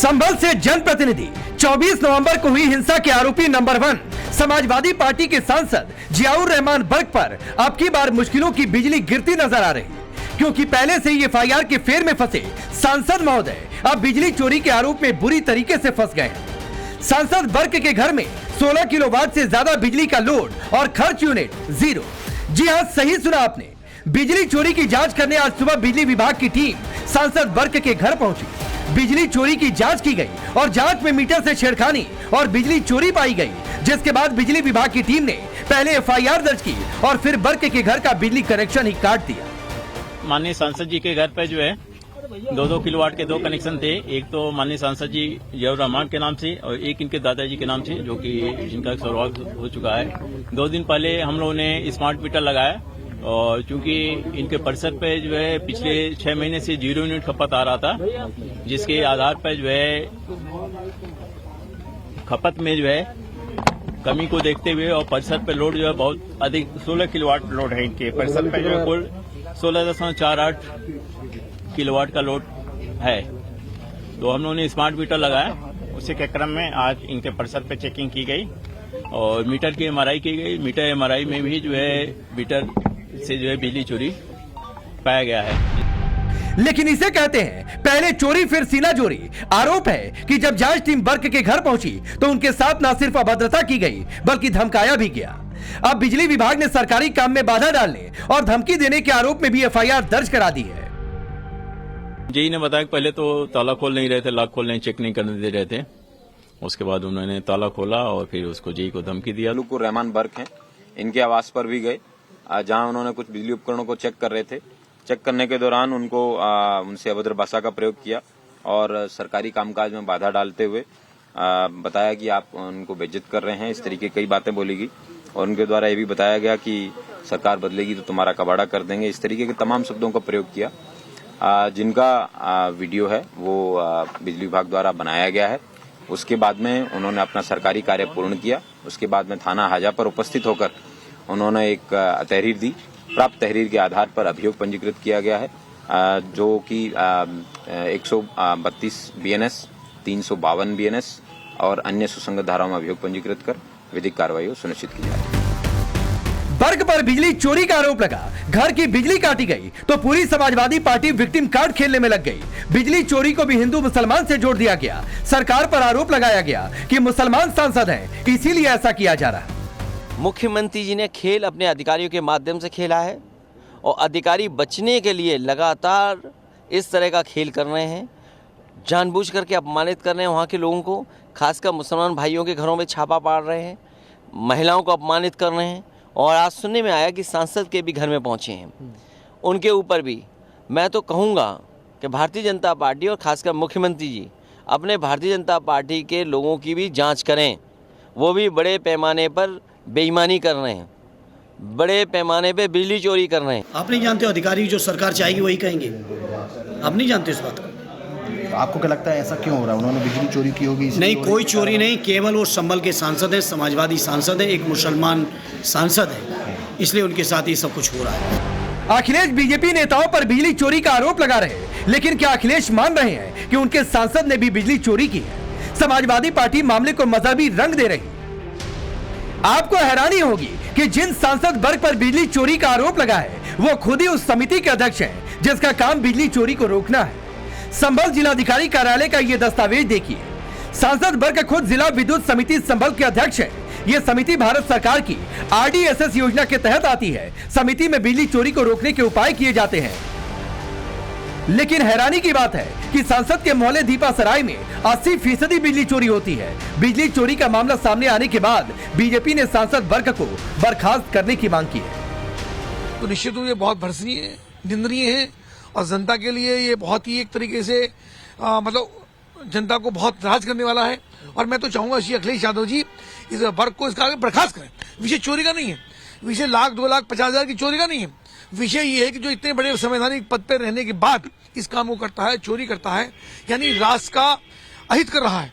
संभल से जनप्रतिनिधि 24 नवंबर को हुई हिंसा के आरोपी नंबर 1 समाजवादी पार्टी के सांसद जियाउर रहमान बर्क पर अब की बार मुश्किलों की बिजली गिरती नजर आ रही, क्योंकि पहले से ही एफआईआर के फेर में फंसे सांसद महोदय अब बिजली चोरी के आरोप में बुरी तरीके से फंस गए। सांसद बर्क के घर में 16 किलोवाट से ज्यादा बिजली का लोड और खर्च यूनिट 0। जी हाँ, सही सुना आपने। बिजली चोरी की जांच करने आज सुबह बिजली विभाग की टीम सांसद बर्क के घर पहुंची। बिजली चोरी की जांच की गई और जांच में मीटर से छेड़खानी और बिजली चोरी पाई गई, जिसके बाद बिजली विभाग की टीम ने पहले एफआईआर दर्ज की और फिर बर्क के घर का बिजली कनेक्शन ही काट दिया। माननीय सांसद जी के घर पे जो है 2-2 किलोवाट के 2 कनेक्शन थे। एक तो माननीय सांसद जी जियाउर रहमान के नाम से और एक इनके दादाजी के नाम से, जो कि जिनका स्वर्गवास हो चुका है। 2 दिन पहले हम लोगों ने स्मार्ट मीटर लगाया और चूंकि इनके परिसर पे जो है पिछले 6 महीने से 0 यूनिट खपत आ रहा था, जिसके आधार पर जो है खपत में जो है कमी को देखते हुए और परिसर पे लोड जो है बहुत अधिक 16 किलोवाट लोड है। इनके परिसर पे जो है कुल 16.48 किलोवाट का लोड है। तो हम लोगों ने स्मार्ट मीटर लगाया। उसी के क्रम में आज इनके परिसर पे चेकिंग की गई और मीटर की एमआरआई की गई। मीटर एमआरआई में भी जो है मीटर से जो है बिजली चोरी पाया गया है। लेकिन इसे कहते हैं पहले चोरी फिर सीना चोरी। आरोप है कि जब जांच टीम बर्क के घर पहुंची तो उनके साथ न सिर्फ अभद्रता की गई बल्कि धमकाया भी गया। अब बिजली विभाग ने सरकारी काम में बाधा डालने और धमकी देने के आरोप में भी एफआईआर दर्ज करा दी है। जेई ने बताया कि पहले तो ताला खोल नहीं रहे थे, लॉक खोल नहीं, चेक नहीं करने दे रहे थे। उसके बाद उन्होंने ताला खोला और फिर उसको जेई को धमकी दिया। जियाउर रहमान बर्क हैं, इनके आवास पर भी गए, जहां उन्होंने कुछ बिजली उपकरणों को चेक कर रहे थे। चेक करने के दौरान उनसे अभद्र भाषा का प्रयोग किया और सरकारी कामकाज में बाधा डालते हुए बताया कि आप उनको बेइज्जत कर रहे हैं। इस तरीके कई बातें बोली गई और उनके द्वारा ये भी बताया गया कि सरकार बदलेगी तो तुम्हारा कबाड़ा कर देंगे। इस तरीके के तमाम शब्दों का प्रयोग किया, जिनका वीडियो है वो बिजली विभाग द्वारा बनाया गया है। उसके बाद में उन्होंने अपना सरकारी कार्य पूर्ण किया। उसके बाद में थाना हाजा पर उपस्थित होकर उन्होंने एक तहरीर दी। प्राप्त तहरीर के आधार पर अभियोग पंजीकृत किया गया है, जो कि 132 बीएनएस, 352 बीएनएस और अन्य सुसंगत धाराओं में अभियोग पंजीकृत कर विधिक कार्रवाई सुनिश्चित की जाए। बर्क पर बिजली चोरी का आरोप लगा, घर की बिजली काटी गई तो पूरी समाजवादी पार्टी विक्टिम कार्ड खेलने में लग गई। बिजली चोरी को भी हिंदू मुसलमान से जोड़ दिया गया। सरकार पर आरोप लगाया गया कि मुसलमान सांसद हैं, इसीलिए ऐसा किया जा रहा है। मुख्यमंत्री जी ने खेल अपने अधिकारियों के माध्यम से खेला है और अधिकारी बचने के लिए लगातार इस तरह का खेल कर रहे हैं, जानबूझ करके अपमानित कर रहे हैं वहाँ के लोगों को, खासकर मुसलमान भाइयों के घरों में छापा पाड़ रहे हैं, महिलाओं को अपमानित कर रहे हैं। और आज सुनने में आया कि सांसद के भी घर में पहुँचे हैं। उनके ऊपर भी मैं तो कहूँगा कि भारतीय जनता पार्टी और खासकर मुख्यमंत्री जी अपने भारतीय जनता पार्टी के लोगों की भी जाँच करें। वो भी बड़े पैमाने पर बेईमानी कर रहे हैं, बड़े पैमाने पे बिजली चोरी कर रहे हैं। आप नहीं जानते, अधिकारी जो सरकार चाहेगी वही कहेंगे। आप नहीं जानते इस बात को। आपको क्या लगता है ऐसा क्यों हो रहा है? उन्होंने बिजली चोरी की होगी? नहीं, कोई चोरी नहीं, केवल वो संभल के सांसद है, समाजवादी सांसद है, एक मुसलमान सांसद है, इसलिए उनके साथ ये सब कुछ हो रहा है। अखिलेश बीजेपी नेताओं पर बिजली चोरी का आरोप लगा रहे हैं, लेकिन क्या अखिलेश मान रहे हैं कि उनके सांसद ने भी बिजली चोरी की है? समाजवादी पार्टी मामले को मजहबी रंग दे रही। आपको हैरानी होगी कि जिन सांसद बर्क पर बिजली चोरी का आरोप लगा है वो खुद ही उस समिति के अध्यक्ष हैं जिसका काम बिजली चोरी को रोकना है। संभल जिलाधिकारी कार्यालय का ये दस्तावेज देखिए। सांसद बर्क खुद जिला विद्युत समिति संभल के अध्यक्ष है। ये समिति भारत सरकार की RDSS योजना के तहत आती है। समिति में बिजली चोरी को रोकने के उपाय किए जाते हैं। लेकिन हैरानी की बात है कि सांसद के मोहल्ले दीपा सराय में 80% बिजली चोरी होती है। बिजली चोरी का मामला सामने आने के बाद बीजेपी ने सांसद बर्क को बर्खास्त करने की मांग की है। तो निश्चित रूप से बहुत भर्त्सनीय, निंदनीय है और जनता के लिए ये बहुत ही एक तरीके से मतलब जनता को बहुत नाराज करने वाला है। और मैं तो चाहूंगा श्री अखिलेश यादव जी इस बर्क को इसका आगे बर्खास्त करें। विषय चोरी का नहीं है, विषय 1 लाख 2 लाख 50 हजार की चोरी का नहीं है। विषय ये है कि जो इतने बड़े संवैधानिक पद पर रहने के बाद इस काम को करता है, चोरी करता है, यानी राष्ट्र का अहित कर रहा है,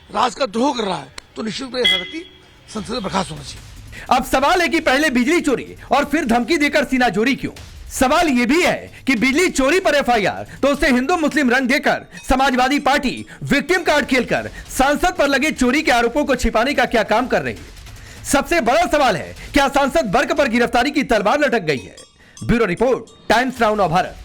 राष्ट्र का द्रोह कर रहा है, तो निश्चित रूप से ऐसा व्यक्ति संसद से बर्खास्त होना चाहिए। अब सवाल है कि पहले बिजली चोरी और फिर धमकी देकर सीना जोरी क्यों? सवाल यह भी है कि बिजली चोरी पर एफआईआर तो उसे हिंदू मुस्लिम रंग देकर समाजवादी पार्टी विक्टिम कार्ड खेलकर सांसद पर लगे चोरी के आरोपों को छिपाने का क्या काम कर रही है। सबसे बड़ा सवाल है, क्या सांसद वर्ग पर गिरफ्तारी की तलवार लटक गई है। ब्यूरो रिपोर्ट, टाइम्स नाउ नव भारत।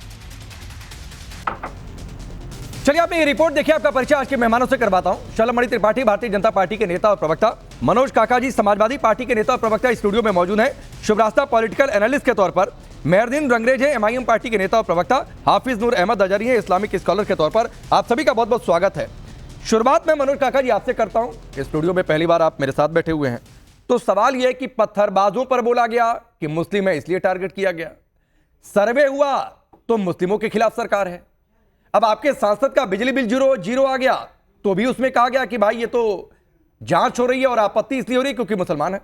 चलिए आपने ये रिपोर्ट देखिए, आपका परिचय आज के मेहमानों से करवाता हूं। शलभमणि त्रिपाठी भारतीय जनता पार्टी के नेता और प्रवक्ता, मनोज काका जी समाजवादी पार्टी के नेता और प्रवक्ता स्टूडियो में मौजूद हैं। शुभरास्ता पॉलिटिकल एनालिस्ट के तौर पर, मेहरदीन रंगरेज है एमआईएम पार्टी के नेता और प्रवक्ता, हाफिज नूर अहमद अजहरी है इस्लामिक स्कॉलर के तौर पर। आप सभी का बहुत बहुत स्वागत है। शुरुआत में मनोज काका जी आपसे करता हूं। स्टूडियो में पहली बार आप मेरे साथ बैठे हुए हैं, तो सवाल यह है कि पत्थरबाजों पर बोला गया कि मुस्लिम है इसलिए टारगेट किया गया, सर्वे हुआ तो मुस्लिमों के खिलाफ सरकार है। अब आपके सांसद का बिजली बिल जीरो आ गया तो भी उसमें कहा गया कि भाई ये तो जांच हो रही है और आपत्ति इसलिए हो रही है क्योंकि मुसलमान है।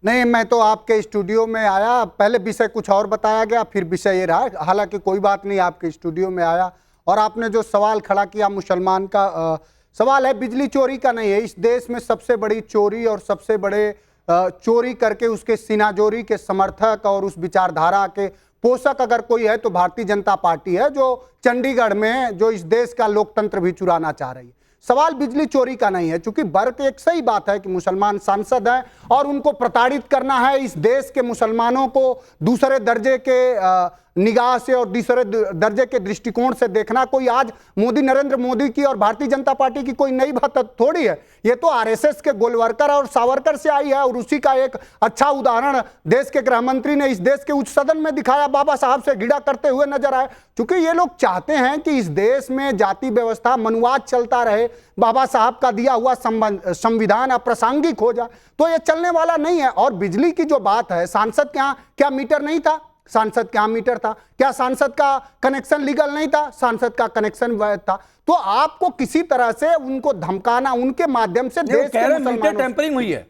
नहीं, मैं तो आपके स्टूडियो में आया, पहले विषय कुछ और बताया गया, फिर विषय ये रहा। हालांकि कोई बात नहीं, आपके स्टूडियो में आया और आपने जो सवाल खड़ा किया मुसलमान का सवाल है, बिजली चोरी का नहीं है। इस देश में सबसे बड़ी चोरी और सबसे बड़े चोरी करके उसके सीनाजोरी के समर्थक और उस विचारधारा के पोषक अगर कोई है तो भारतीय जनता पार्टी है, जो चंडीगढ़ में जो इस देश का लोकतंत्र भी चुराना चाह रही है। सवाल बिजली चोरी का नहीं है, क्योंकि वर्ग एक सही बात है कि मुसलमान सांसद हैं और उनको प्रताड़ित करना है, इस देश के मुसलमानों को दूसरे दर्जे के निगाह से और दूसरे दर्जे के दृष्टिकोण से देखना कोई आज नरेंद्र मोदी की और भारतीय जनता पार्टी की कोई नई बात थोड़ी है। ये तो आरएसएस के गोलवरकर और सावरकर से आई है और उसी का एक अच्छा उदाहरण देश के गृह मंत्री ने इस देश के उच्च सदन में दिखाया, बाबा साहब से घिड़ा करते हुए नजर आए। क्योंकि ये लोग चाहते हैं कि इस देश में जाति व्यवस्था मनुवाद चलता रहे, बाबा साहब का दिया हुआ संविधान अप्रासंगिक हो जाए, तो ये चलने वाला नहीं है। और बिजली की जो बात है, सांसद के यहाँ क्या मीटर नहीं था? सांसद के यहाँ मीटर था। क्या सांसद का कनेक्शन लीगल नहीं था? सांसद का कनेक्शन वैध था। तो आपको किसी तरह से उनको धमकाना, उनके माध्यम से देश के मीटर टेम्परिंग हुई है।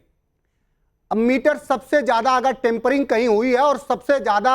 मीटर सबसे ज्यादा अगर टेम्परिंग कहीं हुई है और सबसे ज्यादा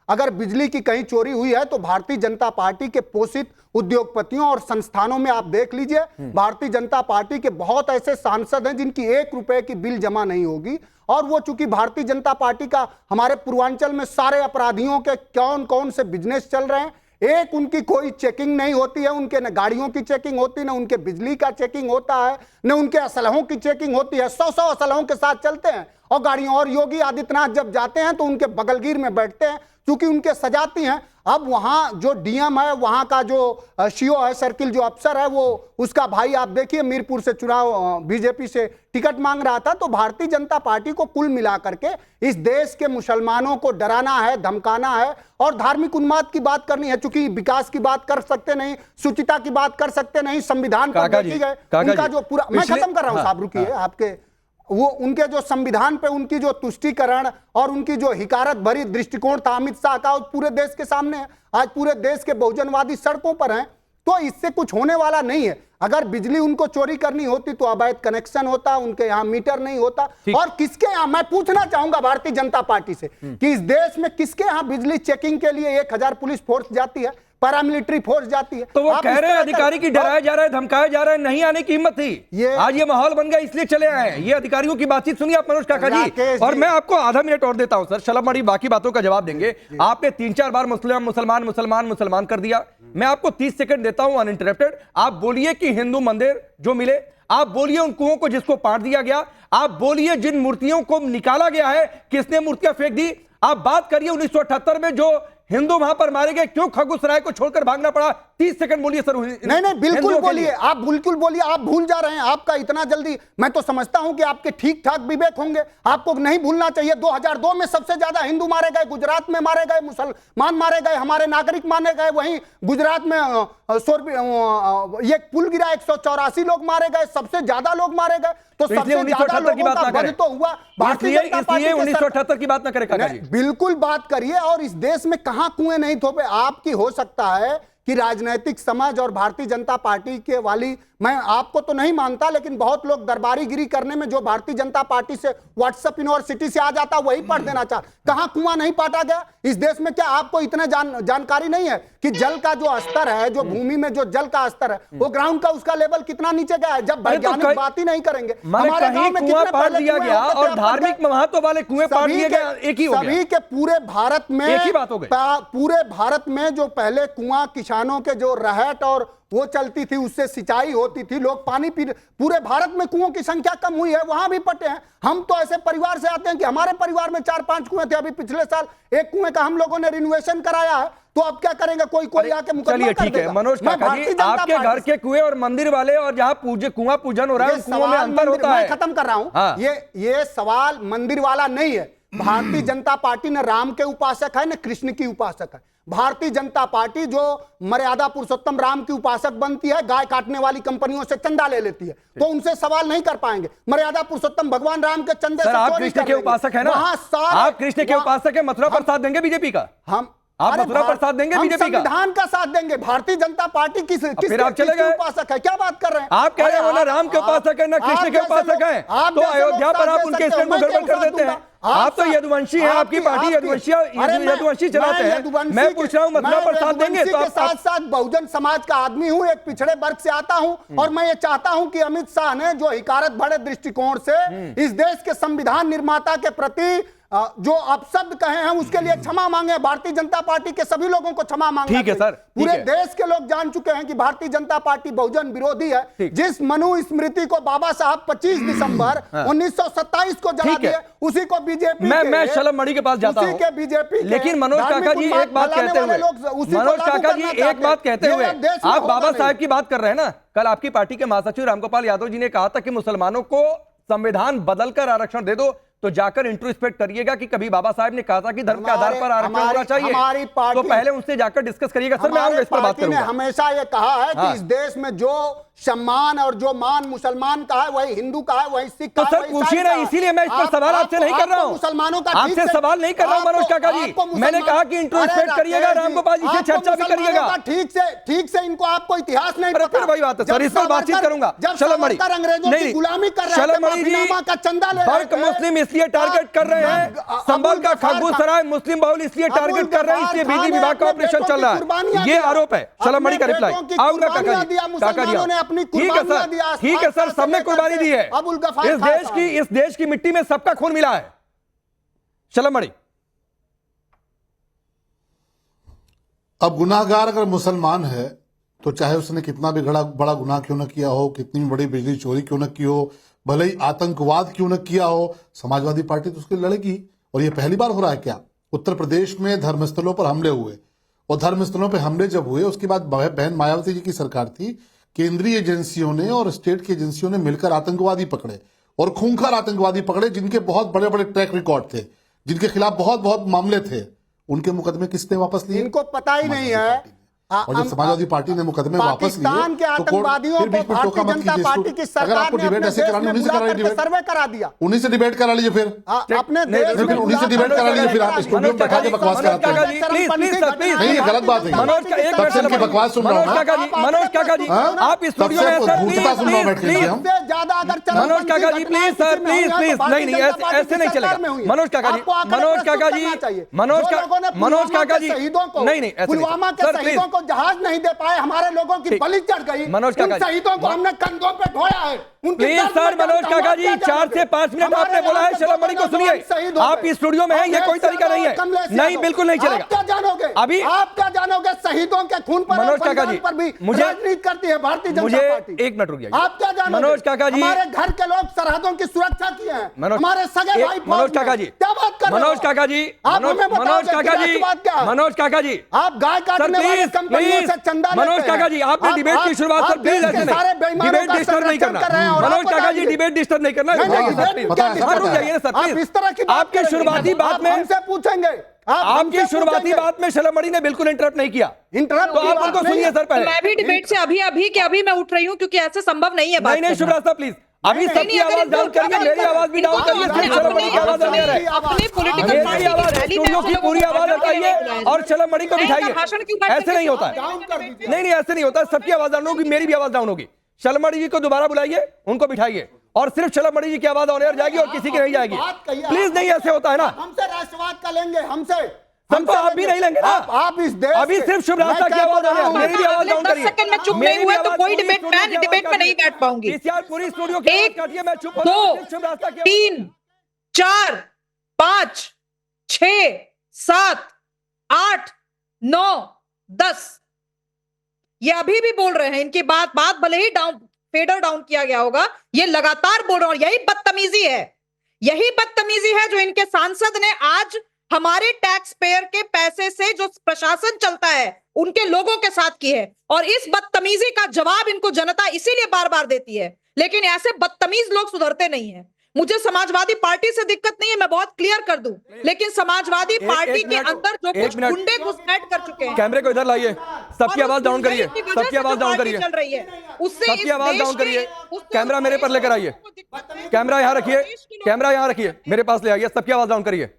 अगर बिजली की कहीं चोरी हुई है तो भारतीय जनता पार्टी के पोषित उद्योगपतियों और संस्थानों में आप देख लीजिए। भारतीय जनता पार्टी के बहुत ऐसे सांसद हैं जिनकी 1 रुपए की बिल जमा नहीं होगी, और वो चूंकि भारतीय जनता पार्टी का हमारे पूर्वांचल में सारे अपराधियों के कौन कौन से बिजनेस चल रहे हैं, एक उनकी कोई चेकिंग नहीं होती है। उनके न गाड़ियों की चेकिंग होती है, न उनके बिजली का चेकिंग होता है, न उनके असलहों की चेकिंग होती है। 100 असलहों के साथ चलते हैं और गाड़ियों। और योगी आदित्यनाथ जब जाते हैं तो उनके बगलगीर में बैठते हैं क्योंकि उनके सजाती हैं। अब वहां जो डीएम है, वहां का जो सीओ है, सर्किल जो अफसर है, वो उसका भाई आप देखिए मीरपुर से चुनाव बीजेपी से टिकट मांग रहा था। तो भारतीय जनता पार्टी को कुल मिलाकर के इस देश के मुसलमानों को डराना है, धमकाना है और धार्मिक उन्माद की बात करनी है। चूंकि विकास की बात कर सकते नहीं, शुचिता की बात कर सकते नहीं, संविधान पर देखी गए उनका जो पूरा, मैं खत्म कर रहा हूं साहब, रुकिए। आपके वो उनके जो संविधान पे उनकी जो तुष्टीकरण और उनकी जो हिकारत भरी दृष्टिकोण था अमित शाह का, पूरे देश के सामने है। आज पूरे देश के बहुजनवादी सड़कों पर हैं। तो इससे कुछ होने वाला नहीं है। अगर बिजली उनको चोरी करनी होती तो अवैध कनेक्शन होता, उनके यहाँ मीटर नहीं होता। और किसके यहाँ, मैं पूछना चाहूंगा भारतीय जनता पार्टी से कि इस देश में किसके यहाँ बिजली चेकिंग के लिए 1000 पुलिस फोर्स जाती है, पैरामिलिट्री फोर्स जाती है? तो वो कह रहे हैं अधिकारी की डराया जा रहा है, धमकाया जा रहा है, नहीं आने की हिम्मत थी। आज ये माहौल बन गया इसलिए चले आए हैं। ये अधिकारियों की बातचीत सुनिए आप मनोज काका जी, और मैं आपको आधा मिनट और देता हूं सर। शलभमणि बाकी बातों का जवाब देंगे। आपने 3-4 बार मुसलमान कर दिया। मैं आपको 30 सेकंड देता हूं अनइंटरप्टेड। आप बोलिए कि हिंदू मंदिर जो मिले, आप बोलिए उन कुओं को जिसको पाट दिया गया, आप बोलिए जिन मूर्तियों को निकाला गया है किसने मूर्तियां फेंक दी, आप बात करिए 1978 में जो हिंदू वहां पर मारे गए, क्यों खगुस राय को छोड़कर भागना पड़ा। 30 सेकंड बोलिए सर। नहीं, बिल्कुल बोलिए, आप बिल्कुल बोलिए। आप भूल जा रहे हैं, आपका इतना जल्दी, मैं तो समझता हूं कि आपके ठीक ठाक विवेक होंगे, आपको नहीं भूलना चाहिए 2002 में सबसे ज्यादा हिंदू मारे गए, गुजरात में मारे गए, मुसलमान मारे गए, हमारे नागरिक मारे गए। वहीं गुजरात में ये पुल गिरा, 184 लोग मारे गए, सबसे ज्यादा लोग मारे गए। तो सबसे ज्यादा लोगों का वध तो हुआ भारतीय जनता पार्टी के। 1978 की बात ना करें काका जी, बिल्कुल बात करिए। और इस देश में कहां कुएं नहीं थोपे। आपकी हो सकता है कि राजनीतिक समझ और भारतीय जनता पार्टी के वाली, मैं आपको तो नहीं मानता, लेकिन बहुत लोग दरबारीगिरी करने में जो भारतीय जनता पार्टी से व्हाट्सएप यूनिवर्सिटी से आ जाता वही पढ़ देना चाहता। कहां कुआं नहीं पाटा गया इस देश में? क्या आपको इतने जानकारी नहीं है कि जल का जो स्तर है, जो भूमि में जो जल का स्तर है, वो ग्राउंड का उसका लेवल कितना नीचे गया है? जब वैज्ञानिक बात ही नहीं करेंगे, हमारे गांव में कितने पहले दिया गया और धार्मिक महत्व वाले कुएं पाट दिए गए, एक ही हो गया। सभी के पूरे भारत में एक ही बात हो गई। पूरे भारत में जो पहले कुआं किसानों के जो रहट और वो चलती थी, उससे सिंचाई होती थी, लोग पानी पी, पूरे भारत में कुओं की संख्या कम हुई है, वहां भी पटे हैं। हम तो ऐसे परिवार से आते हैं कि हमारे परिवार में 4-5 कुएं थे, अभी पिछले साल एक कुएं का हम लोगों ने रिनोवेशन कराया है, तो अब क्या करेंगे? कोई आके मुकदमा चलिए कर ठीक है देगा। मनोज काका जी, आपके घर के कुएं और मंदिर वाले और जहां कुआं पूजन हो रहा है, कुओं में अंतर होता है। मैं खत्म कर रहा हूं। हाँ। ये सवाल मंदिर वाला नहीं है। भारतीय जनता पार्टी न राम के उपासक है न कृष्ण की उपासक है। भारतीय जनता पार्टी जो मर्यादा पुरुषोत्तम राम की उपासक बनती है, गाय काटने वाली कंपनियों से चंदा ले लेती है, तो उनसे सवाल नहीं कर पाएंगे। मर्यादा पुरुषोत्तम भगवान राम के चंदे से आप कृष्ण के उपासक है ना? आप कृष्ण के उपासक है, मथुरा प्रसाद देंगे बीजेपी का? आप मथुरा प्रसाद देंगे बीजेपी का? संविधान का साथ देंगे। भारतीय जनता पार्टी किस उपासक है? क्या बात कर रहे हैं आप? कह रहे हो ना राम के उपासक है ना कृष्ण के उपासक है, तो अयोध्या पर आप उनके स्टैंड को गड़बड़ कर देते हैं। आप तो यदुवंशी हैं, आपकी पार्टी यदुवंशी चलाते हैं। मैं पूछ रहा हूं मथुरा प्रसाद देंगे तो? साथ साथ बहुजन समाज का आदमी हूं, एक पिछड़े वर्ग से आता हूं, और मैं ये चाहता हूं कि अमित शाह ने जो हिकारत भरे दृष्टिकोण से इस देश के संविधान निर्माता के प्रति जो अपशब्द कहे हैं उसके लिए क्षमा मांगे। भारतीय जनता पार्टी के सभी लोगों को क्षमा मांगे। ठीक है सर, पूरे देश के लोग जान चुके हैं कि भारतीय जनता पार्टी बहुजन विरोधी है। जिस मनु स्मृति को बाबा साहब 25 दिसंबर 1927 को जला दिए, उसी को बीजेपी मैं शलभ मणि के पास जाता हूं, के बीजेपी। लेकिन मनोज काका जी एक बात कहते हुए, आप बाबा साहब की बात कर रहे हैं ना, कल आपकी पार्टी के महासचिव रामगोपाल यादव जी ने कहा था कि मुसलमानों को संविधान बदलकर आरक्षण दे दो, तो जाकर इंट्रोस्पेक्ट करिएगा कि कभी बाबा साहब ने कहा था कि धर्म के आधार पर आरक्षण होना चाहिए, तो पहले उनसे जाकर डिस्कस करिएगा। सर मैं आऊंगा इस पर बात करूंगा। हमेशा ये कहा है कि इस देश में जो सम्मान और जो मान मुसलमान का है वही हिंदू का है, वही सिख का है। तो सर पूछिए ना, इसीलिए मैं इस पर सवाल आपसे नहीं कर रहा हूं, मुसलमानों का आपसे सवाल नहीं कर रहा हूं मनोज काका जी। मैंने कहा कि इंट्रोस्पेक्ट करिएगा, रामगोपाल जी से चर्चा भी करिएगा। ठीक से इनको आपको इतिहास नहीं पता। फिर वही बात है सर, इस पर बातचीत करूंगा। शलभ मणि अंग्रेजों की गुलामी कर रहे थे, शलभ मणि जी का चंदा ले रहे थे। मुस्लिम इसलिए टारगेट कर रहे हैं, संभल का खरगोसराय मुस्लिम बहुल इसलिए टारगेट कर रहे हैं, इसलिए बिजली विभाग का ऑपरेशन चल रहा है, ये आरोप है। शलभ मणि का रिप्लाई आऊंगा काका जी। काका जी ठीक है सर, ठीक है सर, सबने कुर्बानी दी है। इस देश की मिट्टी में सबका खून मिला है। शलभ मणि, अब गुनाहगार अगर मुसलमान है तो चाहे उसने कितना भी बड़ा गुनाह क्यों न किया हो, कितनी बड़ी बिजली चोरी क्यों न की हो, भले ही आतंकवाद क्यों न किया हो, समाजवादी पार्टी तो उसके लड़ेगी। और ये पहली बार हो रहा है क्या? उत्तर प्रदेश में धर्मस्थलों पर हमले हुए, और धर्मस्थलों पर हमले जब हुए उसके बाद बहन मायावती जी की सरकार थी, केंद्रीय एजेंसियों ने और स्टेट की एजेंसियों ने मिलकर आतंकवादी पकड़े, और खूंखार आतंकवादी पकड़े जिनके बहुत बड़े बड़े ट्रैक रिकॉर्ड थे, जिनके खिलाफ बहुत बहुत मामले थे। उनके मुकदमे किसने वापस लिए? इनको पता ही नहीं है। और जब समाजवादी पार्टी ने मुकदमे वापस लिए, पाकिस्तान के आतंकवादियों को भारतीय जनता पार्टी की सरकार ने अपने देश में बुलाकर सर्वे करा दिया। उन्हीं से डिबेट करा लीजिए, फिर अपने देश में उन्हीं से डिबेट करा लीजिए। फिर आप स्टूडियो में बैठा के बकवास कराते हैं, नहीं गलत बात है। मनोज का एक सबसे इनकी बकवास सुन रहा हूं मनोज काका जी, आप स्टूडियो में झूठता सुन रहा हूं बैठ के हम। मनोज काका जी प्लीज सर, प्लीज प्लीज, नहीं ऐसे नहीं चलेगा। मनोज काका जी, मनोज काका जी, मनोज काका जी, नहीं पुलवामा के शहीदों को जहाज नहीं दे पाए, हमारे लोगों की बलि चढ़ गई, मनोज काका जी, शहीदों को हमने कंधों पे ढोया है। प्लीज सर मनोज काका जी, 4 से 5 मिनट आपने बोला है, शलभ मणि को सुनिए। आप इस स्टूडियो में हैं, ये कोई तरीका नहीं है, नहीं बिल्कुल नहीं चलेगा। आप क्या जानोगे? अभी आप क्या जानोगे? शहीदों के खून पर मनोज काका जी पर भी मुझे राजनीति करती है भारतीय जनता मुझे पार्टी। एक मिनट रुक जाइए। आप क्या जानोगे? मनोज काका जी, हमारे घर के लोग सरहदों की सुरक्षा किए हैं, हमारे सगे भाई। मनोज काका जी, क्या बात कर रहे हो? मनोज काका जी, मनोज काका जी, मनोज काका जी, आप गाय काटने वाली कंपनियों से चंदा लेते हैं। मनोज काका जी, आपने डिबेट की शुरुआत सर प्लीज ऐसे नहीं, डिबेट डिस्टर्ब नहीं करना। मनोज काका जी, डिबेट डिस्टर्ब नहीं करना। रुक जाइए ना सर प्लीज। इस तरह की आपकी शुरुआती बात में हमसे पूछेंगे, आपकी शुरुआती बात में शलभ मणि ने बिल्कुल इंटरप्ट नहीं किया, इंटरप्ट तो आप उनको सुनिए सर पहले। मैं भी डिबेट से अभी मैं उठ रही हूँ क्योंकि ऐसे संभव नहीं है। नहीं शुभ्रा साहब प्लीज, अभी सबकी आवाज डाउन करिए, मेरी आवाज भी डाउन करिए, चलो मणि की आवाज आ रहा है, अपने पॉलिटिकल मेरी आवाज, स्टूडियो की पूरी आवाज हटाइए और चलो मणि को बिठाइए। ऐसे नहीं होता है, नहीं ऐसे नहीं होता है, सबकी आवाज डाउन होगी, मेरी भी आवाज डाउन होगी। शलमणि जी को दोबारा बुलाइए, उनको बिठाइए और सिर्फ शलमणि जी की आवाज ऑन एयर जाएगी और किसी की नहीं जाएगी। प्लीज, नहीं ऐसे होता है ना। हमसे राष्ट्रवाद का लेंगे, हमसे तो आप भी नहीं लेंगे ना। आप इस देश अभी सिर्फ शुभ रास्ता की आवाज आ रही है, मेरी भी आवाज डाउन करिए। 10 सेकंड में चुप नहीं हुए तो कोई डिबेट में नहीं बैठ पाऊंगी। पूरी स्टूडियो की आवाज काटिए, मैं चुप हो दो, जाऊं, शुभ रास्ता की आवाज। 3, 4, 5, 6, 7, 8, 9, 10 ये अभी भी बोल रहे हैं। इनकी बात भले ही फेडर डाउन किया गया होगा, ये लगातार बोल रहे हैं। यही बदतमीजी है, यही बदतमीजी है जो इनके सांसद ने आज हमारे टैक्स पेयर के पैसे से जो प्रशासन चलता है उनके लोगों के साथ की है। और इस बदतमीजी का जवाब इनको जनता इसीलिए बार बार देती है। लेकिन ऐसे बदतमीज लोग सुधरते नहीं है। मुझे समाजवादी पार्टी से दिक्कत नहीं है, मैं बहुत क्लियर कर दूं, लेकिन समाजवादी पार्टी के अंदर जो कुछ गुंडे घुसपैठ कर चुके हैं। कैमरे को इधर लाइए, सबकी आवाज डाउन करिए, सबकी आवाज डाउन करिए, चल रही है उससे सबकी आवाज डाउन करिए। कैमरा मेरे पर लेकर आइए, कैमरा यहाँ रखिए, कैमरा यहाँ रखिए, मेरे पास ले आइए, सबकी आवाज डाउन करिए।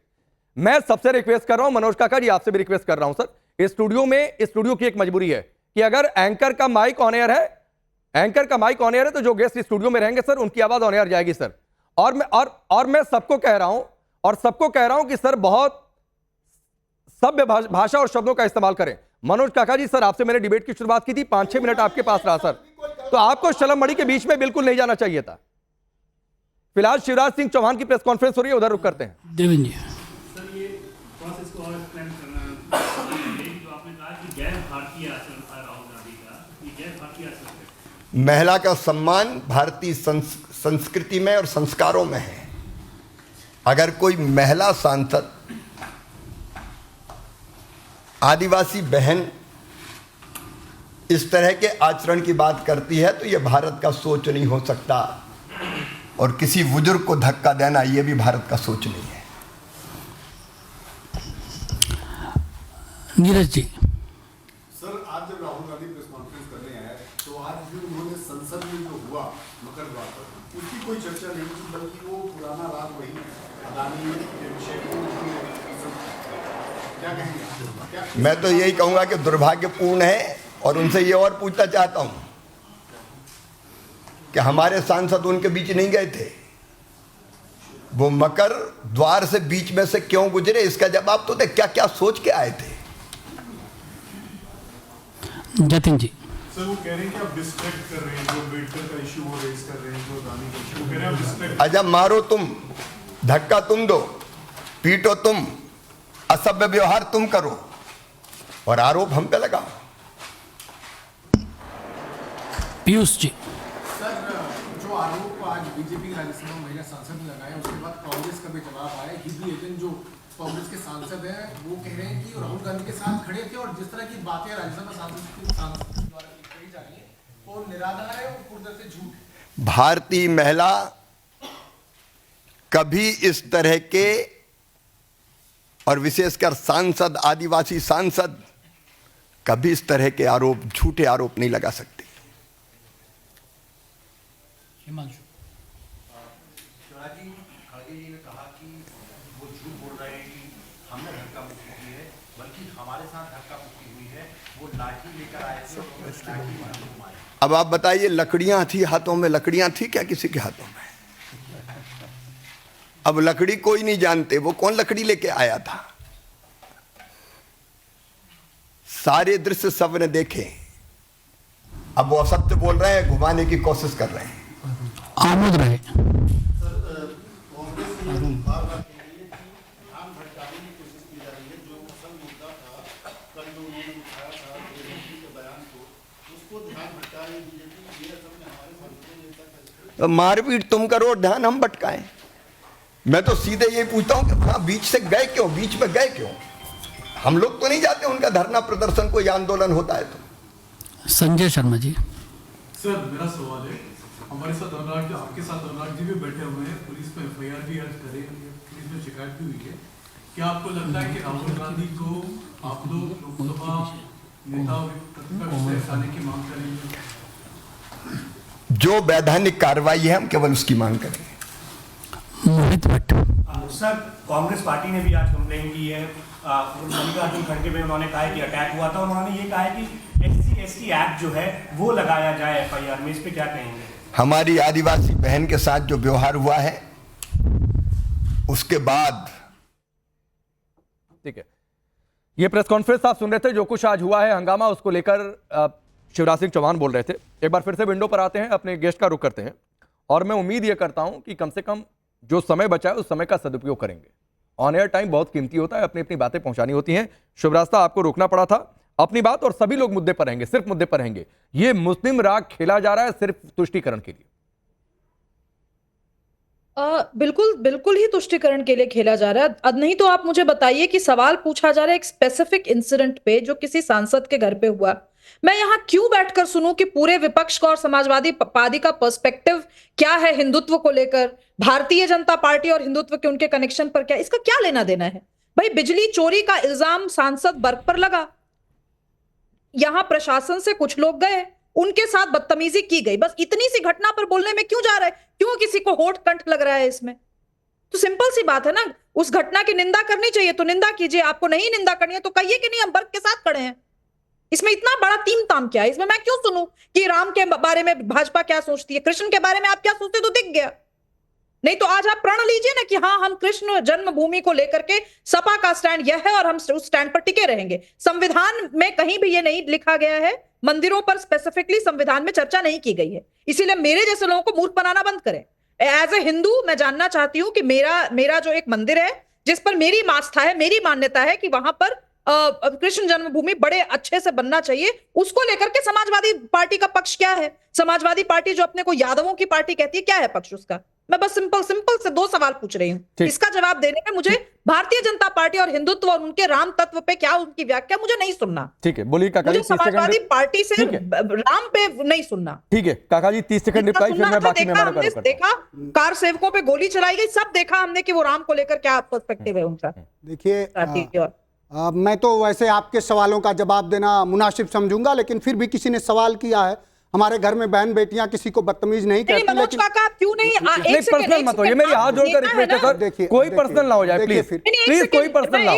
मैं सबसे रिक्वेस्ट कर रहा हूं, मनोज काका जी आपसे भी रिक्वेस्ट कर रहा हूं सर, इस स्टूडियो की एक मजबूरी है कि अगर एंकर का माइक ऑन एयर है, तो जो गेस्ट स्टूडियो में रहेंगे सर उनकी आवाज ऑन एयर जाएगी सर। और मैं सबको कह रहा हूं कि सर बहुत सभ्य भाषा और शब्दों का इस्तेमाल करें। मनोज काका जी, सर आपसे मैंने डिबेट की शुरुआत की थी, 5-6 मिनट आपके पास रहा सर, तो आपको शलमणि के बीच में बिल्कुल नहीं जाना चाहिए था। फिलहाल शिवराज सिंह चौहान की प्रेस कॉन्फ्रेंस हो रही है, उधर रुक करते हैं। देवेंद्र जी, महिला का सम्मान भारतीय संस्कृति में और संस्कारों में है। अगर कोई महिला सांसद आदिवासी बहन इस तरह के आचरण की बात करती है तो यह भारत का सोच नहीं हो सकता, और किसी बुजुर्ग को धक्का देना यह भी भारत का सोच नहीं है। नीरज जी, सर आज जब राहुल गांधी प्रेस कॉन्फ्रेंस करने आए तो आज भी उन्होंने संसद में जो हुआ मकर द्वार उसकी कोई चर्चा नहीं की, बल्कि वो पुराना राग वही अदानी के विषय को क्या कहेंगे? मैं तो यही कहूंगा कि दुर्भाग्यपूर्ण है, और उनसे ये और पूछना चाहता हूं कि हमारे सांसद उनके बीच नहीं गए थे, वो मकर द्वार से बीच में से क्यों गुजरे, इसका जवाब तो दे। क्या क्या सोच के आए थे? जतिन जी, सर वो कह रहे हैं कि आप डिस्ट्रैक्ट कर रहे हैं, जो अम्बेडकर का इशू वो रेज कर रहे हैं, जो अदानी का इशू, वो कह रहे हैं आप डिस्ट्रैक्ट। अजब मारो तुम, धक्का तुम दो, पीटो तुम, असभ्य व्यवहार तुम करो और आरोप हम पे लगाओ। पीयूष जी, सर जो आरोप आज बीजेपी की राज्यसभा महिला सांसद ने लगाए, उसके बाद कांग्रेस का भी जवाब आया। हिबी एजेंट जो कांग्रेस के सांसद हैं वो कह रहे हैं कि राहुल गांधी के साथ खड़े थे, और जिस तरह की बातें राज्यसभा सांसद द्वारा कही जा रही है वो निराधार है और पूरी तरह से झूठ है। भारतीय महिला कभी इस तरह के, और विशेषकर सांसद, आदिवासी सांसद, कभी इस तरह के आरोप, झूठे आरोप नहीं लगा सकते। हिमांशु, खड़गे जी ने कहा कि वो झूठ बोल रहे हैं कि हमने धक्का मुक्की की है, बल्कि हमारे साथ धक्का मुक्की हुई है, वो लाठी लेकर आए थे और लाठी मारे। अब आप बताइए, लकड़ियां थी हाथों में, लकड़ियां थी क्या किसी के हाथों में? अब लकड़ी कोई नहीं जानते, वो कौन लकड़ी लेके आया था? सारे दृश्य सबने देखे। अब वो असत्य बोल रहे हैं, घुमाने की कोशिश कर रहे हैं। आमोद रहे, मारपीट तुम करो, ध्यान हम भटकाएं। मैं तो सीधे ये पूछता हूं कि हाँ, बीच से गए क्यों, बीच में गए क्यों? हम लोग तो नहीं जाते उनका धरना प्रदर्शन, कोई आंदोलन होता है तो। संजय शर्मा जी, सर मेरा सवाल है, हमारे साथ अनुराग जी, आपके साथ अनुराग जी भी बैठे हुए हैं, पुलिस में एफआईआर भी दर्ज करे, पुलिस में शिकायत भी हुई है। क्या आपको लगता है कि राहुल गांधी को आप लोग लोकसभा नेता प्रतिपक्ष से हटाने की मांग करेंगे? जो वैधानिक कार्रवाई है हम केवल उसकी मांग करेंगे। मोहित भट्ट। सर, कांग्रेस पार्टी ने भी आज कंप्लेन की है, मल्लिकार्जुन खड़गे में उन्होंने कहा है कि अटैक हुआ था, उन्होंने ये कहा है कि SC/ST एक्ट जो है वो लगाया जाए FIR में, इस पे क्या कहेंगे? हमारी आदिवासी बहन के साथ जो व्यवहार हुआ है उसके बाद। ठीक है, ये प्रेस कॉन्फ्रेंस आप सुन रहे थे, जो कुछ आज हुआ है हंगामा, उसको लेकर शिवराज सिंह चौहान बोल रहे थे। एक बार फिर से विंडो पर आते हैं, अपने गेस्ट का रुख करते हैं, और मैं उम्मीद ये करता हूं कि कम से कम जो समय बचा है उस समय का सदुपयोग करेंगे। ऑन एयर टाइम बहुत कीमती होता है, अपनी अपनी बातें पहुंचानी होती हैं। शिवराज साहब, आपको रोकना पड़ा था अपनी बात, और सभी लोग मुद्दे पर रहेंगे, सिर्फ मुद्दे पर रहेंगे। ये मुस्लिम राग खेला जा रहा है सिर्फ तुष्टीकरण के लिए। बिल्कुल ही तुष्टीकरण के लिए खेला जा रहा है। अब नहीं तो आप मुझे बताइए कि सवाल पूछा जा रहा है एक स्पेसिफिक इंसिडेंट पे जो किसी सांसद के घर पे हुआ, मैं यहां क्यों बैठकर सुनूं कि पूरे विपक्ष का और समाजवादी पार्टी का पर्सपेक्टिव क्या है हिंदुत्व को लेकर, भारतीय जनता पार्टी और हिंदुत्व के उनके कनेक्शन पर क्या, इसका क्या लेना देना है? भाई, बिजली चोरी का इल्जाम सांसद वर्ग पर लगा, यहां प्रशासन से कुछ लोग गए, उनके साथ बदतमीजी की गई, बस इतनी सी घटना पर बोलने में क्यों जा रहा है? क्यों किसी को होठ कंठ लग रहा है इसमें? तो सिंपल सी बात है ना, उस घटना की निंदा करनी चाहिए तो निंदा कीजिए, आपको नहीं निंदा करनी है तो कहिए कि नहीं हम वर्ग के साथ खड़े हैं। इसमें इतना बड़ा तीम ताम क्या है? इसमें मैं क्यों सुनूं कि राम के बारे में भाजपा क्या सोचती है, कृष्ण के बारे में आप क्या सोचते, तो दिख गया। नहीं तो आज आप प्रण लीजिए ना कि हाँ, हम कृष्ण जन्मभूमि को लेकर के सपा का स्टैंड यह है और हम उस स्टैंड पर टिके रहेंगे। संविधान में कहीं भी ये नहीं लिखा गया है, मंदिरों पर स्पेसिफिकली संविधान में चर्चा नहीं की गई है, इसीलिए मेरे जैसे लोगों को मूर्ख बनाना बंद करें। एज ए हिंदू मैं जानना चाहती हूं कि मेरा जो एक मंदिर है जिस पर मेरी आस्था है, मेरी मान्यता है कि वहां पर कृष्ण जन्मभूमि बड़े अच्छे से बनना चाहिए, उसको लेकर के समाजवादी पार्टी का पक्ष क्या है? समाजवादी पार्टी जो अपने को यादवों की पार्टी कहती है, क्या है पक्ष उसका? मैं बस सिंपल से दो सवाल पूछ रही हूँ, इसका जवाब देने में मुझे भारतीय जनता पार्टी और हिंदुत्व और उनके राम तत्व पे क्या उनकी व्याख्या, मुझे नहीं सुनना। ठीक है, बोलिए काका जी। मुझे समाजवादी पार्टी से राम पे नहीं सुनना। ठीक है काका जी, 30 सेकंड रिप्लाई, फिर मैं बाकी में हमने देखा कार सेवकों पे गोली चलाई गई, सब देखा हमने कि वो राम को लेकर क्या पर्सपेक्टिव है उनका। देखिए, मैं तो वैसे आपके सवालों का जवाब देना मुनासिब समझूंगा, लेकिन फिर भी किसी ने सवाल किया है, हमारे घर में बहन बेटियां किसी को बदतमीज नहीं कहती, लेकिन काका क्यों नहीं पर्सनल मत हो, ये मेरी हाथ जोड़कर रिक्वेस्ट है सर, देखिए कोई पर्सनल ना हो जाए प्लीज, प्लीज कोई पर्सनल ना हो।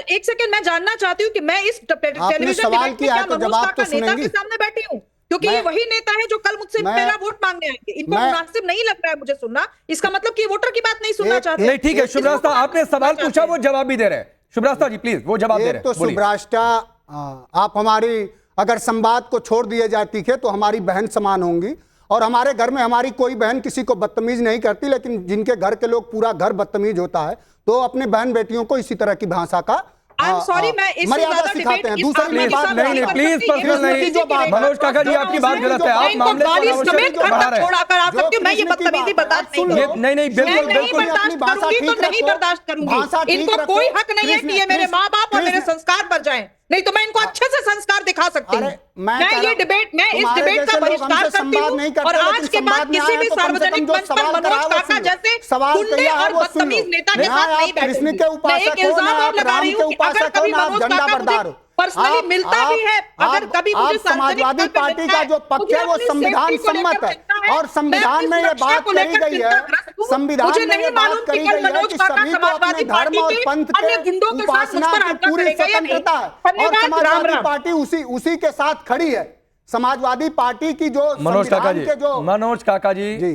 एक सेकंड मैं जानना चाहती हूँ कि मैं इस टेलीविजन सवाल किया है तो जवाब तो नेता के सामने बैठी हूँ, क्योंकि ये वही नेता है जो कल मुझसे मेरा वोट मांगने आएंगे। इनको मुनासिब नहीं लग रहा है मुझे सुनना, इसका मतलब कि वोटर की बात नहीं सुनना चाहते। नहीं ठीक है शिवराज साहब, आपने सवाल पूछा, वो जवाब भी दे रहे हैं। शिवराज साहब जी प्लीज, वो जवाब दे रहे हैं। तो सुब्राष्टा, आप हमारी अगर संवाद को छोड़ दिए जाती है तो हमारी बहन समान होंगी, और हमारे घर में हमारी कोई बहन किसी को बदतमीज नहीं करती, लेकिन जिनके घर के लोग पूरा घर बदतमीज होता है तो अपने बहन बेटियों को इसी तरह की भाषा का मर्यादा सिखाते हैं। दूसरी बात नहीं, प्लीज पर्सनल नहीं। मनोज काका जी, आपकी बात गलत है, आप मामले को अनावश्यक बढ़ा रहे हैं। मैं ये बदतमीजी बर्दाश्त नहीं, बिल्कुल बर्दाश्त करूंगी। इनको कोई हक नहीं है कि ये मेरे माँ बाप और मेरे संस्कार पर जाएं, नहीं तो मैं इनको अच्छे से संस्कार दिखा सकती हूँ। मैं इस डिबेट का बहिष्कार करती हूँ, और आज के बाद किसी भी सार्वजनिक मंच पर मनोज काका जैसे गुंडे और बदतमीज नेता के साथ नहीं बैठूंगी। मैं एक इल्जाम और लगा रही हूँ कि अगर कभी मनोज काका मुझे पर्सनली मिलता भी है, अगर कभी मुझे समाजवादी पार्टी का जो पक्ष है वो संविधान सम्मत है, और संविधान में ये बात कही गई है, संविधान में ये बात कही गई है कि सभी को अपने धर्म और पंथ के उपासना की पूरी स्वतंत्रता है, और समाजवादी पार्टी उसी के साथ खड़ी है। समाजवादी पार्टी की जो मनोज काका जी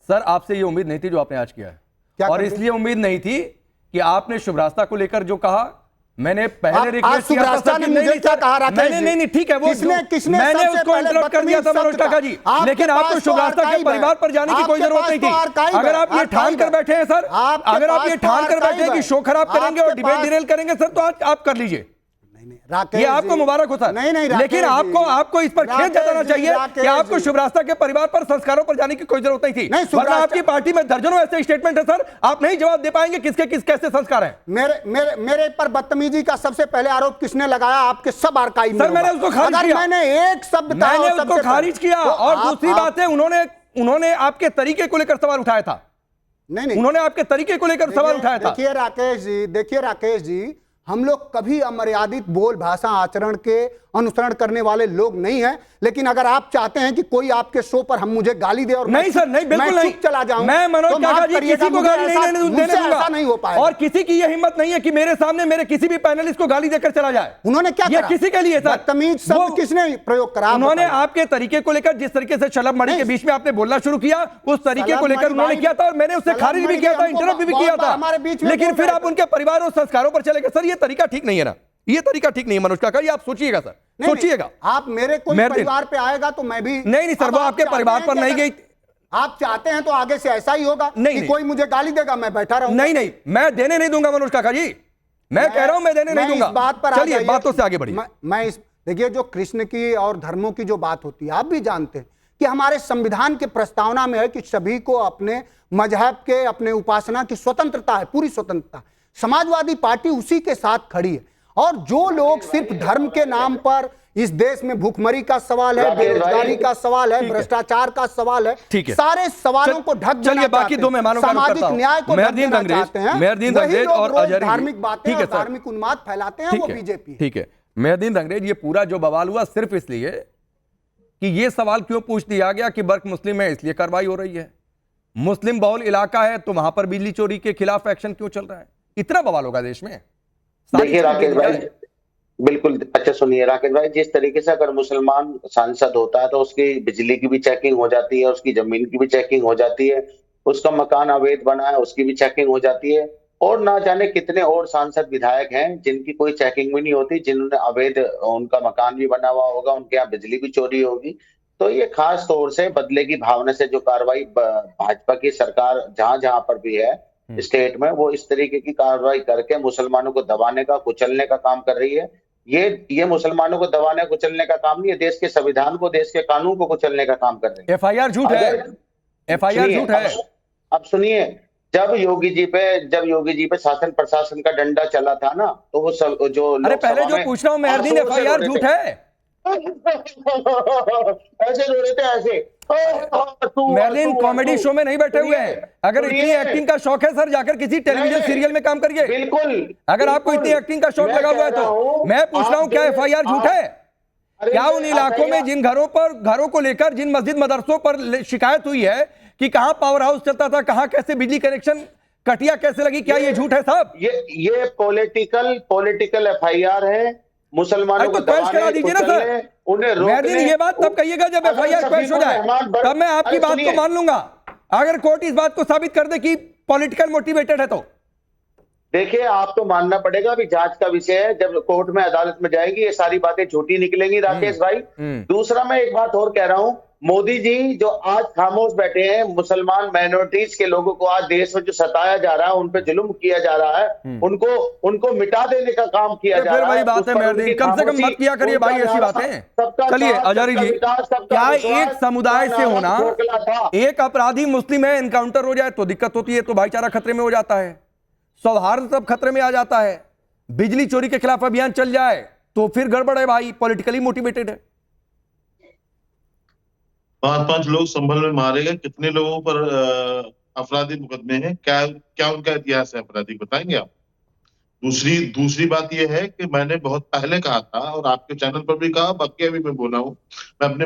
सर, आपसे ये उम्मीद नहीं थी जो आपने आज किया है, और इसलिए उम्मीद नहीं थी कि आपने शुभरास्ता को लेकर जो कहा, मैंने पहले रिक्वेस्ट किया था सर, नहीं ठीक है, वो मैंने उसको इंटरप्ट कर दिया था मनोज काका जी, लेकिन आपको शुभरास्ता के परिवार पर जाने की कोई जरूरत नहीं थी। अगर आप ये ठान कर बैठे हैं सर, अगर आप ये ठान कर बैठे हैं कि शो खराब करेंगे और डिबेट डिरेल करेंगे सर, तो आज आप कर लीजिए, ये आपको मुबारक हो सर। लेकिन आपको इस पर खेद जताना चाहिए कि आपको शुभरास्ता के परिवार पर, संस्कारों पर जाने की कोई जरूरत नहीं थी, वरना आपकी पार्टी में दर्जनों ऐसे स्टेटमेंट है सर, आप नहीं जवाब दे पाएंगे किसके कैसे संस्कार है। मेरे पर बदतमीजी का सबसे पहले आरोप किसने लगाया? आपके सब आर्काइव में। सर मैंने उसको खारिज किया, मैंने एक शब्द मैंने उसको खारिज किया, और दूसरी बात है उन्होंने आपके तरीके को लेकर सवाल उठाया था। नहीं, उन्होंने आपके तरीके को लेकर सवाल उठाया था। देखिए राकेश जी, हम लोग कभी अमर्यादित बोल भाषा आचरण के अनुसरण करने वाले लोग नहीं हैं। लेकिन अगर आप चाहते हैं कि कोई आपके शो पर हम मुझे गाली दे और नहीं सर, नहीं, बिल्कुल नहीं, चला जाऊं, मैं मनोज तो काका जी किसी को गाली नहीं देने दूंगा, ऐसा नहीं हो पाएगा। और किसी की यह हिम्मत नहीं है कि मेरे सामने मेरे किसी भी पैनलिस्ट को गाली देकर चला जाए। उन्होंने क्या ये करा? किसी के लिए सर बदतमीज शब्द किसने प्रयोग करा? उन्होंने आपके तरीके को लेकर, जिस तरीके से शलभ मणि के बीच में आपने बोलना शुरू किया, उस तरीके को लेकर उन्होंने किया था और मैंने उससे खारिज भी किया था, इंटरप्ट भी किया था, लेकिन फिर आप उनके परिवार और संस्कारों पर चले गए। सर ये तरीका ठीक नहीं है ना, ये तरीका ठीक नहीं है मनोज काका, ये आप सोचिएगा सर, सोचिएगा। आप मेरे कोई परिवार पे आएगा तो मैं भी नहीं सर, वो आपके परिवार पर नहीं गई। आप चाहते हैं तो आगे से ऐसा ही होगा कि कोई मुझे गाली देगा, मैं बैठा रहूंगा। नहीं, मैं देने नहीं दूंगा मनोज काका जी, मैं कह रहा हूं मैं देने नहीं दूंगा। इस बात पर चलिए बातों से आगे बढ़िए। मैं इस देखिए, जो कृष्ण की और धर्मों की जो बात होती है, आप भी जानते हैं कि हमारे संविधान के प्रस्तावना में है कि सभी को अपने मजहब के, अपने उपासना की स्वतंत्रता है, पूरी स्वतंत्रता। समाजवादी पार्टी उसी के साथ खड़ी है। और जो लोग सिर्फ धर्म के नाम पर इस देश में भूखमरी का सवाल है, बेरोजगारी का सवाल है, भ्रष्टाचार का सवाल है, सारे सवालों को ढक चलिए बाकी दो मेहमानों का सामाजिक न्याय को ढक देना चाहते हैं। मेहरदीन रंगरेज और अजहर, धार्मिक बातें और धार्मिक उन्माद फैलाते हैं, वो बीजेपी। ठीक है मेहरदीन रंगरेज, ये पूरा जो बवाल हुआ सिर्फ इसलिए कि ये सवाल क्यों पूछ दिया गया कि बर्क मुस्लिम है इसलिए कार्रवाई हो रही है, मुस्लिम बहुल इलाका है तो वहां पर बिजली चोरी के खिलाफ एक्शन क्यों चल रहा है, इतना बवाल होगा देश में। देखिए राकेश भाई, बिल्कुल अच्छा सुनिए राकेश भाई, जिस तरीके से अगर मुसलमान सांसद होता है तो उसकी बिजली की भी चेकिंग हो जाती है, उसकी जमीन की भी चेकिंग हो जाती है, उसका मकान अवैध बना है उसकी भी चेकिंग हो जाती है, और ना जाने कितने और सांसद विधायक हैं जिनकी कोई चेकिंग भी नहीं होती, जिन्होंने अवैध उनका मकान भी बना हुआ होगा, उनके यहाँ बिजली भी चोरी होगी। तो ये खास तौर से बदले की भावना से जो कार्रवाई भाजपा की सरकार जहां जहां पर भी है स्टेट में, वो इस तरीके की कार्रवाई करके मुसलमानों को दबाने का, कुचलने का काम कर रही है। ये मुसलमानों को दबाने कुचलने का काम नहीं है, देश के संविधान को, देश के कानून को कुचलने का काम कर रही है। एफआईआर झूठ है, एफआईआर झूठ है। अब सुनिए, जब योगी जी पे शासन प्रशासन का डंडा चला था ना, तो वो सब जो अरे पहले जो पूछ रहा हूं मेहरदीन, एफआईआर झूठ है। ऐसे रो रहे थे, ऐसे मेहरदीन कॉमेडी शो में नहीं बैठे हुए हैं। अगर इतनी एक्टिंग का शौक है सर, जाकर किसी टेलीविजन सीरियल में काम करिए। बिल्कुल, अगर आपको इतनी एक्टिंग का शौक लगा हुआ है तो मैं पूछ रहा हूं क्या एफआईआर झूठ है? क्या उन इलाकों में जिन घरों को लेकर, जिन मस्जिद मदरसों पर शिकायत हुई है कि कहां पावर हाउस चलता था, कहां कैसे बिजली कनेक्शन कटिया कैसे लगी, क्या ये झूठ है साहब? ये पॉलिटिकल एफआईआर है। मुसलमानों को क्वेश्चन करा दीजिए ना सर, उन्हें ये बात तब कहिएगा जब एफआईआर क्वेश्चन हो जाए, तब मैं आपकी बात को मान लूंगा। अगर कोर्ट इस बात को साबित कर दे कि पॉलिटिकल मोटिवेटेड है तो देखिए, आपको मानना पड़ेगा, अभी जांच का विषय है, जब कोर्ट में अदालत में जाएगी ये सारी बातें झूठी निकलेंगी राकेश भाई। दूसरा मैं एक बात और कह रहा हूं, मोदी जी जो आज खामोश बैठे हैं, मुसलमान माइनॉरिटीज के लोगों को आज देश में जो सताया जा रहा है, उन पे जुल्म किया जा रहा है, उनको मिटा देने का काम किया जा रहा है। वही बात है मेहरदीन, कम से कम मत किया करिए भाई ऐसी बातें। चलिए अजहरी जी, क्या एक समुदाय से होना, एक अपराधी मुस्लिम है, एनकाउंटर हो जाए तो दिक्कत होती है, तो भाईचारा खतरे में हो जाता है, सौहार्द सब खतरे में आ जाता है, बिजली चोरी के खिलाफ अभियान चल जाए तो फिर गड़बड़ है भाई, पॉलिटिकली मोटिवेटेड है। 5 लोग संभल में मारे गए, कितने लोगों पर अपराधी मुकदमे हैं, क्या उनका इतिहास है अपराधी, बताएंगे आप? दूसरी बात यह है कि मैंने बहुत पहले कहा था और आपके चैनल पर भी कहा, बाकी अभी मैं बोला हूं, मैंने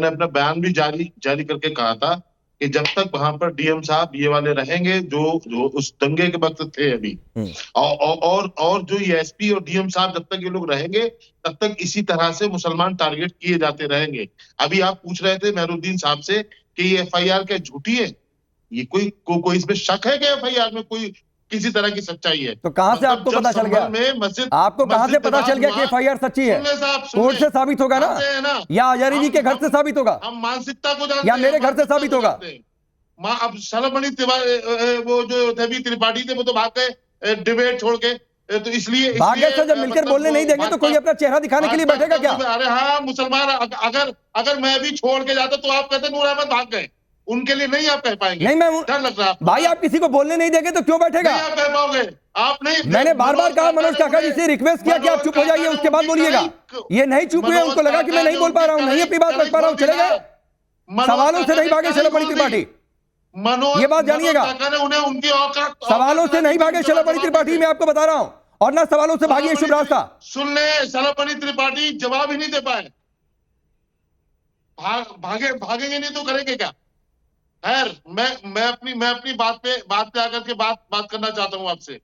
अपना बयान भी जारी करके कहा था कि जब तक वहां पर डीएम साहब ये वाले रहेंगे जो उस दंगे के वक्त थे अभी, और जो एसपी और डीएम साहब जब तक ये लोग रहेंगे तब तक इसी तरह से मुसलमान टारगेट किए जाते रहेंगे। अभी आप पूछ रहे थे मेहरुद्दीन साहब से कि ये एफआईआर क्या झूठी है, ये कोई इसमें शक है कि एफआईआर में कोई किसी तरह की सच्चाई है? तो कहां से आपको पता चल गया? आपको कहां से पता चल गया कि एफआईआर सच्ची है? कोर्ट से साबित होगा ना, या अजहरी जी के घर से साबित होगा, हम मानसिकता को जानते या मेरे घर से साबित होगा? अब शलभ मणि वो जो थे त्रिपाठी थे, वो तो भाग गए डिबेट छोड़ के, तो इसलिए भाग्य से जब मिलकर बोलने नहीं देंगे तो कोई अपना चेहरा दिखाने के लिए बैठेगा क्या? अरे हाँ, मुसलमान अगर मैं भी छोड़ के जाता तो आप कहते नूर अहमद भाग गए, उनके लिए नहीं आप कह पाएंगे। नहीं, मैं डर लग रहा है भाई, आप किसी को बोलने नहीं देंगे तो क्यों बैठेगा? नहीं आप कह पाओगे, आप नहीं। मैंने बार बार कहा, मनोज काका जी से रिक्वेस्ट किया कि आप चुप हो जाइए, उसके बाद बोलिएगा। ये नहीं चुप हुए, उनको लगा कि मैं नहीं बोल पा रहा हूँ, नहीं अपनी बात रख पा रहा हूँ, चले गए, सवालों से नहीं भागे शलभ मणि त्रिपाठी, ये बात जानिएगा, उन्हें उनकी औकात, सवालों से नहीं भागे शलभ मणि त्रिपाठी, मैं आपको बता रहा हूँ। और ना सवालों से भागिए शुभराज का। सुन ले, सरपनी त्रिपाठी जवाब ही नहीं दे पाए। भागेंगे नहीं तो करेंगे क्या? खैर, मैं अपनी बात पे आकर के बात करना चाहता हूं आपसे।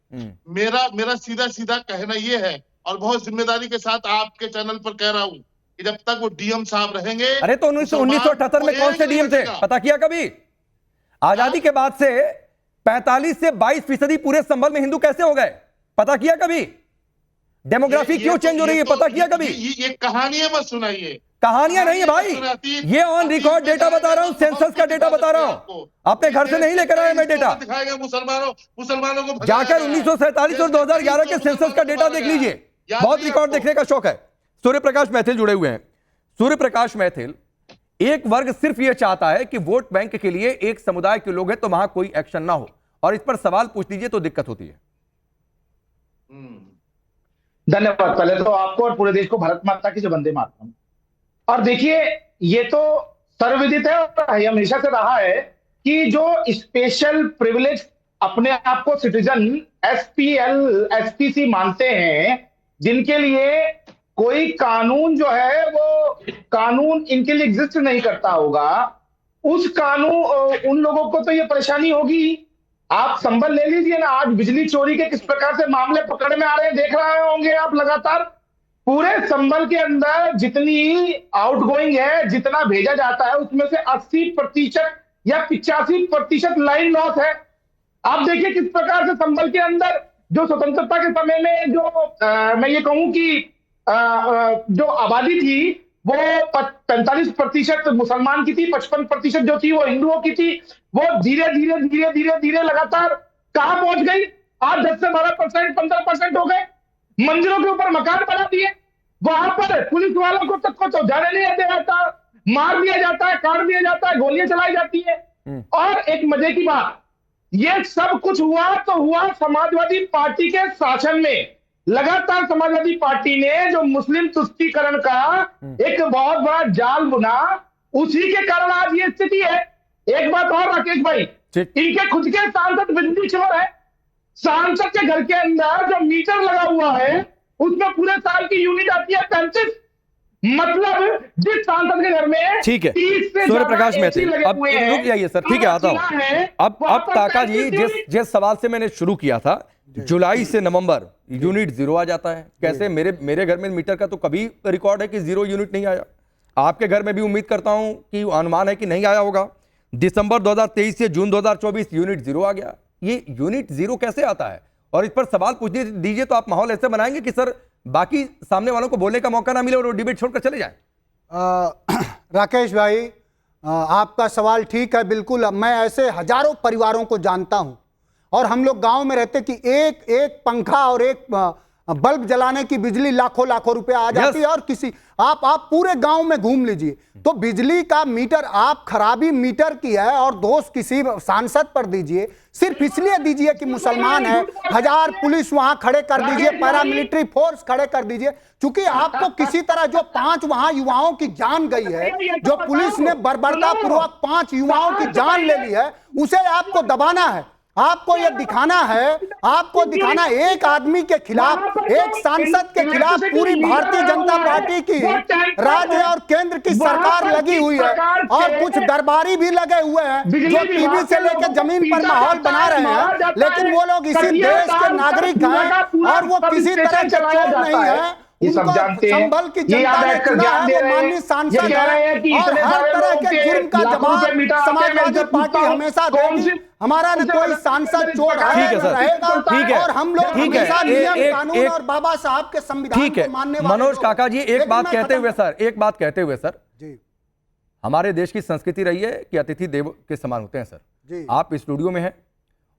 मेरा सीधा कहना ये है, और बहुत जिम्मेदारी के साथ आपके चैनल पर कह रहा हूं कि जब तक वो डीएम साहब रहेंगे। अरे तो 1978 में कौन से डीएम थे, पता किया कभी? आजादी के बाद से 45 से 22% पूरे संभल में हिंदू कैसे हो गए, पता किया कभी? डेमोग्राफी क्यों चेंज हो रही है, पता किया कभी? ये कहानियां मत सुनाइए, कहानियां नहीं है भाई, ये ऑन रिकॉर्ड डेटा बता रहा हूं, सेंसस का डेटा बता रहा हूं, अपने घर से नहीं लेकर आया मैं डेटा। दिखाएगा मुसलमानों को जाकर 1947 और 2011 के सेंसस का डेटा देख लीजिए, बहुत रिकॉर्ड देखने का शौक है। सूर्य प्रकाश मैथिल जुड़े हुए हैं। सूर्य प्रकाश मैथिल, एक वर्ग सिर्फ यह चाहता है कि वोट बैंक के लिए एक समुदाय के लोग हैं तो वहां कोई एक्शन ना हो, और इस पर सवाल पूछ लीजिए तो दिक्कत होती है। धन्यवाद पहले तो आपको और पूरे देश को भारत माता की जो वंदे मातरम। और देखिए, ये तो सर्वविदित है और हमेशा से रहा है कि जो स्पेशल प्रिविलेज अपने आप को सिटीजन एसपीएल एसपीसी मानते हैं, जिनके लिए कोई कानून जो है वो कानून इनके लिए एग्जिस्ट नहीं करता होगा, उस कानून उन लोगों को तो ये परेशानी होगी। आप संभल ले लीजिए ना, आज बिजली चोरी के किस प्रकार से मामले पकड़ में आ रहे हैं, देख रहे होंगे आप लगातार। पूरे संभल के अंदर जितनी आउटगोइंग है, जितना भेजा जाता है, उसमें से 80% या 85% लाइन लॉस है। आप देखिए किस प्रकार से संभल के अंदर जो स्वतंत्रता के समय में जो मैं ये कहूं कि जो आबादी थी वो 45% मुसलमान की थी, 55% जो थी वो हिंदुओं की थी। वो धीरे धीरे लगातार कहां पहुंच गई? आज 10 से 12%, 15% हो गए। मंदिरों के ऊपर मकान बना दिए, वहां पर पुलिस वालों को तक को जाने नहीं दिया जाता, मार दिया जाता है, काट दिया जाता है, गोलियां चलाई जाती है। और एक मजे की बात, ये सब कुछ हुआ तो हुआ समाजवादी पार्टी के शासन में। लगातार समाजवादी पार्टी ने जो मुस्लिम तुष्टीकरण का एक बहुत बड़ा जाल बुना, उसी के कारण आज ये स्थिति है। एक बात और राकेश भाई, इनके खुद के सांसद बिजली चोर है। सांसद के घर के अंदर जो मीटर लगा हुआ है उसमें पूरे साल की यूनिट आती है 35। मतलब जिस सांसद के घर में ठीक है, सूर्य प्रकाश मैथिल, अब रुक जाइए सर, ठीक है आता हूं। अब ताका जी, जिस सवाल से मैंने शुरू किया था, जुलाई से नवंबर यूनिट 0 आ जाता है कैसे? मेरे घर में मीटर का तो कभी रिकॉर्ड है कि 0 यूनिट नहीं आया। आपके घर में भी उम्मीद करता हूं कि अनुमान है कि नहीं आया होगा। दिसंबर 2023 से जून 2024 यूनिट 0 आ गया। ये यूनिट 0 कैसे आता है? और इस पर सवाल पूछ दीजिए तो आप माहौल ऐसे बनाएंगे कि सर बाकी सामने वालों को बोलने का मौका ना मिले और वो डिबेट छोड़कर चले जाए। राकेश भाई, आपका सवाल ठीक है बिल्कुल। मैं ऐसे हजारों परिवारों को जानता हूं, और हम लोग गांव में रहते कि एक पंखा और एक बल्ब जलाने की बिजली लाखों रुपए आ जाती है। और किसी आप पूरे गांव में घूम लीजिए तो बिजली का मीटर, आप खराबी मीटर की है और दोष किसी सांसद पर दीजिए, सिर्फ इसलिए दीजिए कि मुसलमान है। 1000 पुलिस वहां खड़े कर दीजिए, पैरामिलिट्री फोर्स खड़े कर दीजिए, क्योंकि आपको किसी तरह जो 5 वहां युवाओं की जान गई है, जो पुलिस ने बर्बरतापूर्वक 5 युवाओं की जान ले ली है, उसे आपको दबाना है। आपको यह दिखाना है, आपको दिखाना एक आदमी के खिलाफ, एक सांसद के खिलाफ पूरी भारतीय जनता पार्टी की राज्य और केंद्र की सरकार लगी हुई है, और कुछ दरबारी भी लगे हुए हैं जो टीवी से लेकर जमीन पर माहौल बना रहे हैं। लेकिन वो लोग इसी देश के नागरिक हैं और वो किसी तरह के चोर नहीं है। ये सब जानते हैं, संभल की जनता ने चुना है, वो माननीय सांसद है, और हर तरह के जुर्म का जवाब समाजवादी पार्टी हमेशा देगी। हमारा न कोई सांसद चोर है रहेगा, और हम लोग हमेशा नियम कानून और बाबा साहब के संविधान को मानने वाले। मनोज काका जी, एक बात कहते हुए सर जी, हमारे देश की संस्कृति रही है कि अतिथि देव के समान होते हैं सर। आप स्टूडियो में हैं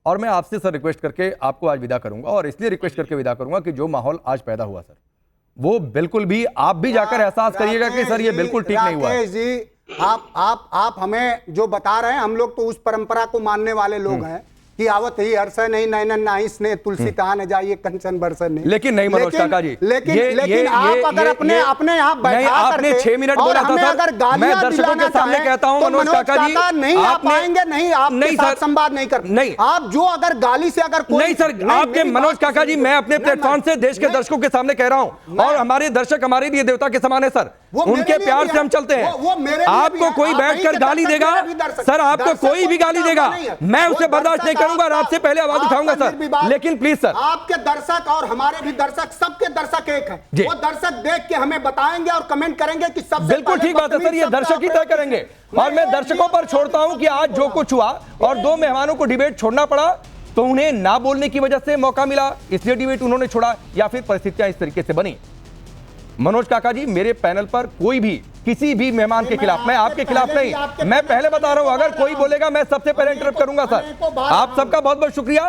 और मैं आपसे सर रिक्वेस्ट करके आपको आज विदा करूंगा, और इसलिए रिक्वेस्ट करके विदा करूंगा कि जो माहौल आज पैदा हुआ सर, वो बिल्कुल भी आप भी जाकर एहसास करिएगा कि सर ये बिल्कुल ठीक नहीं हुआ है। जी, आप हमें जो बता रहे हैं, हम लोग तो उस परंपरा को मानने वाले लोग हैं। कि आवत ही हर्ष नहीं नैनन नाही स्नेह तुलसी तान जाइए कंचन बरसन नहीं। लेकिन नहीं मनोज काका जी, लेकिन आप अगर अपने यहाँ बैठा आपने 6 मिनट बोला था सर, अगर मैं दर्शकों के सामने कहता हूं मनोज काका जी नहीं आ पाएंगे, नहीं आपके साथ संवाद नहीं कर, नहीं आप जो अगर गाली से अगर नहीं सर, आपके मनोज काका जी मैं अपने प्लेटफॉर्म से देश के दर्शकों के सामने कह रहा हूं, और हमारे दर्शक हमारे लिए देवता के समान है सर, उनके प्यार से हम चलते हैं। आपको कोई बैठकर गाली देगा सर, आपको कोई भी गाली देगा, मैं उसे बर्दाश्त नहीं करूंगा और आपसे पहले आवाज उठाऊंगा सर, लेकिन प्लीज सर आपके दर्शक और हमारे भी दर्शक, सबके दर्शक एक है, वो दर्शक देख के हमें बताएंगे और कमेंट करेंगे कि सबसे बिल्कुल ठीक बात है सर, ये दर्शक ही तय करेंगे। और मैं दर्शकों पर छोड़ता हूं कि आज जो कुछ हुआ और 2 मेहमानों को डिबेट छोड़ना पड़ा, तो उन्हें ना बोलने की वजह से मौका मिला इसलिए डिबेट उन्होंने छोड़ा, या फिर परिस्थितियां इस तरीके से बनी। मनोज काका जी, मेरे पैनल पर कोई भी किसी भी मेहमान के खिलाफ, मैं आपके खिलाफ नहीं, मैं पहले बता रहा हूं, अगर कोई बोलेगा मैं सबसे पहले इंटरप्ट करूंगा सर। आप सबका बहुत बहुत शुक्रिया।